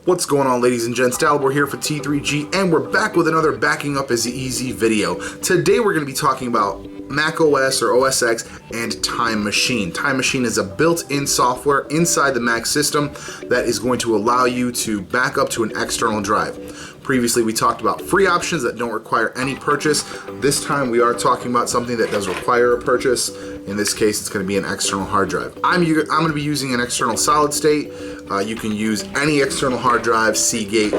What's going on, ladies and gents? Dalibor here for T3G, and we're back with another Backing Up is Easy video. Today we're going to be talking about macOS or OS X and Time Machine. Time Machine is a built-in software inside the Mac system that is going to allow you to back up to an external drive. Previously we talked about free options that don't require any purchase. This time we are talking about something that does require a purchase. In this case, it's going to be an external hard drive. I'm going to be using an external solid state. You can use any external hard drive, Seagate,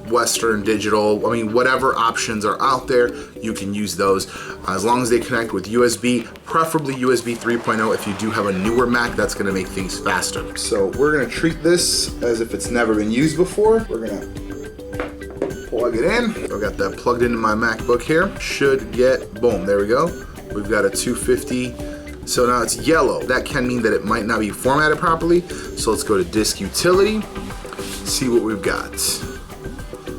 Western Digital, whatever options are out there, you can use those as long as they connect with USB, preferably USB 3.0. If you do have a newer Mac, that's going to make things faster. So we're going to treat this as if it's never been used before. We're going to plug it in. I've got that plugged into my MacBook here. Should get, boom, there we go. We've got a 250. So now it's yellow. That can mean that it might not be formatted properly. So let's go to Disk Utility, see what we've got.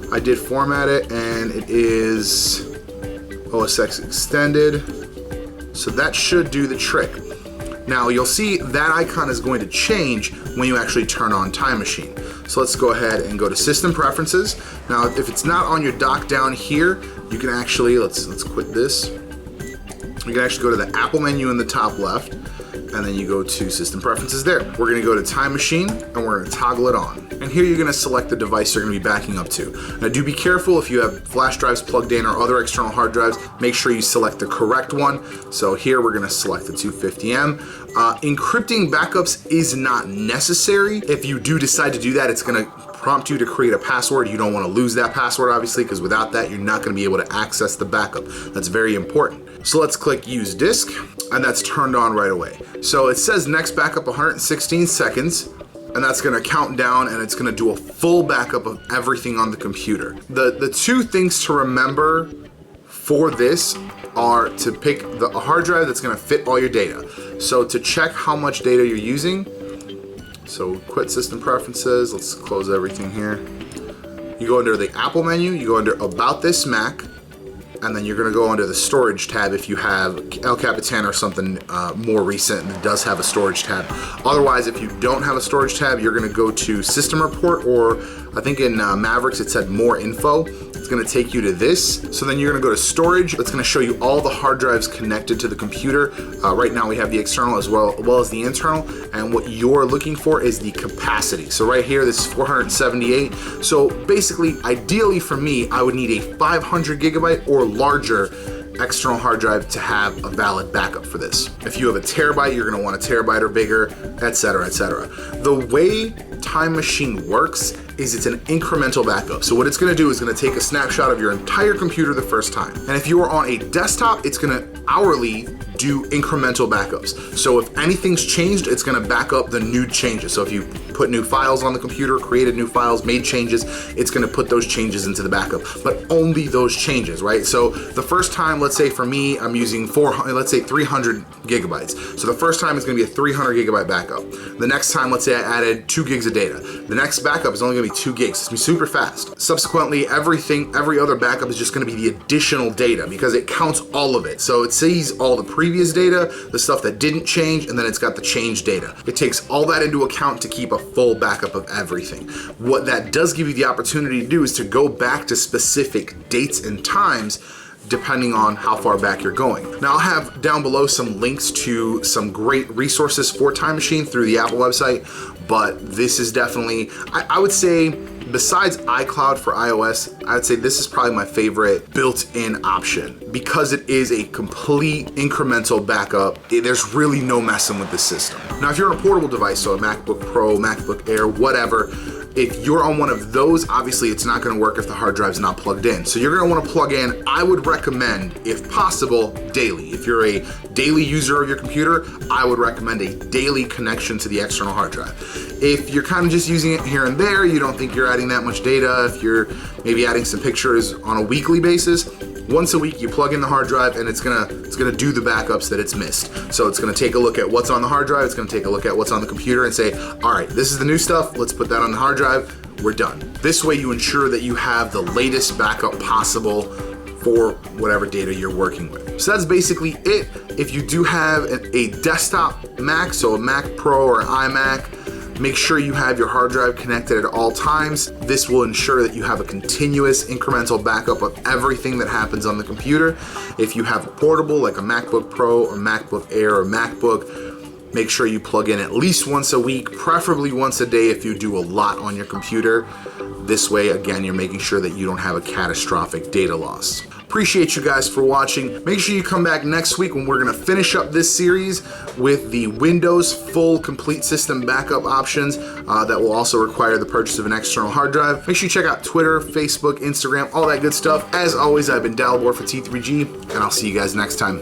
I did format it, and it is OS X Extended. So that should do the trick. Now you'll see that icon is going to change when you actually turn on Time Machine. So let's go ahead and go to System Preferences. Now if it's not on your dock down here, you can actually, let's quit this. You can actually go to the Apple menu in the top left, and then you go to System Preferences there. We're gonna go to Time Machine, and we're gonna toggle it on. And here you're gonna select the device you're gonna be backing up to. Now do be careful if you have flash drives plugged in or other external hard drives, make sure you select the correct one. So here we're gonna select the 250M. Encrypting backups is not necessary. If you do decide to do that, it's gonna prompt you to create a password. You don't wanna lose that password, obviously, because without that, you're not gonna be able to access the backup. That's very important. So let's click Use Disk, and that's turned on right away. So it says next backup 116 seconds, and that's gonna count down, and it's gonna do a full backup of everything on the computer. The two things to remember for this are to pick a hard drive that's gonna fit all your data. So to check how much data you're using, so quit System Preferences, let's close everything here. You go under the Apple menu, you go under About This Mac, and then you're gonna go under the Storage tab if you have El Capitan or something more recent that does have a storage tab. Otherwise, if you don't have a storage tab, you're gonna go to System Report, or I think in Mavericks it said More Info. It's gonna take you to this. So then you're gonna go to Storage. It's gonna show you all the hard drives connected to the computer. Right now we have the external as well as the internal, and what you're looking for is the capacity. So right here, this is 478. So basically, ideally for me, I would need a 500 gigabyte or larger external hard drive to have a valid backup for this. If you have a terabyte, you're gonna want a terabyte or bigger, etc., etc. The way Time Machine works is it's an incremental backup. So what it's gonna do is gonna take a snapshot of your entire computer the first time. And if you are on a desktop, it's gonna hourly do incremental backups. So if anything's changed, it's gonna back up the new changes. So if you put new files on the computer, created new files, made changes, it's gonna put those changes into the backup, but only those changes, right? So the first time, let's say for me, I'm using 300 gigabytes. So the first time is gonna be a 300 gigabyte backup. The next time, let's say I added 2 gigs of data. The next backup is only gonna be 2 gigs. It's gonna be super fast. Subsequently, every other backup is just gonna be the additional data because it counts all of it. So it sees all the previous data, the stuff that didn't change, and then it's got the change data. It takes all that into account to keep a full backup of everything. What that does give you the opportunity to do is to go back to specific dates and times depending on how far back you're going. Now I'll have down below some links to some great resources for Time Machine through the Apple website, but this is definitely, I would say, besides iCloud for iOS, I would say this is probably my favorite built-in option because it is a complete incremental backup. There's really no messing with the system. Now, if you're on a portable device, so a MacBook Pro, MacBook Air, whatever, if you're on one of those, obviously it's not gonna work if the hard drive's not plugged in. So you're gonna wanna plug in, I would recommend, if possible, daily. If you're a daily user of your computer, I would recommend a daily connection to the external hard drive. If you're kind of just using it here and there, you don't think you're adding that much data, if you're maybe adding some pictures on a weekly basis, once a week you plug in the hard drive and it's gonna do the backups that it's missed. So it's gonna take a look at what's on the hard drive, it's gonna take a look at what's on the computer and say, all right, this is the new stuff, let's put that on the hard drive, we're done. This way you ensure that you have the latest backup possible for whatever data you're working with. So that's basically it. If you do have a desktop Mac, so a Mac Pro or an iMac, Make sure you have your hard drive connected at all times. This will ensure that you have a continuous incremental backup of everything that happens on the computer. If you have a portable like a MacBook Pro or MacBook Air or MacBook, make sure you plug in at least once a week, preferably once a day if you do a lot on your computer. This way, again, you're making sure that you don't have a catastrophic data loss. Appreciate you guys for watching. Make sure you come back next week when we're gonna finish up this series with the Windows full complete system backup options that will also require the purchase of an external hard drive. Make sure you check out Twitter, Facebook, Instagram, all that good stuff. As always, I've been Dalibor for T3G, and I'll see you guys next time.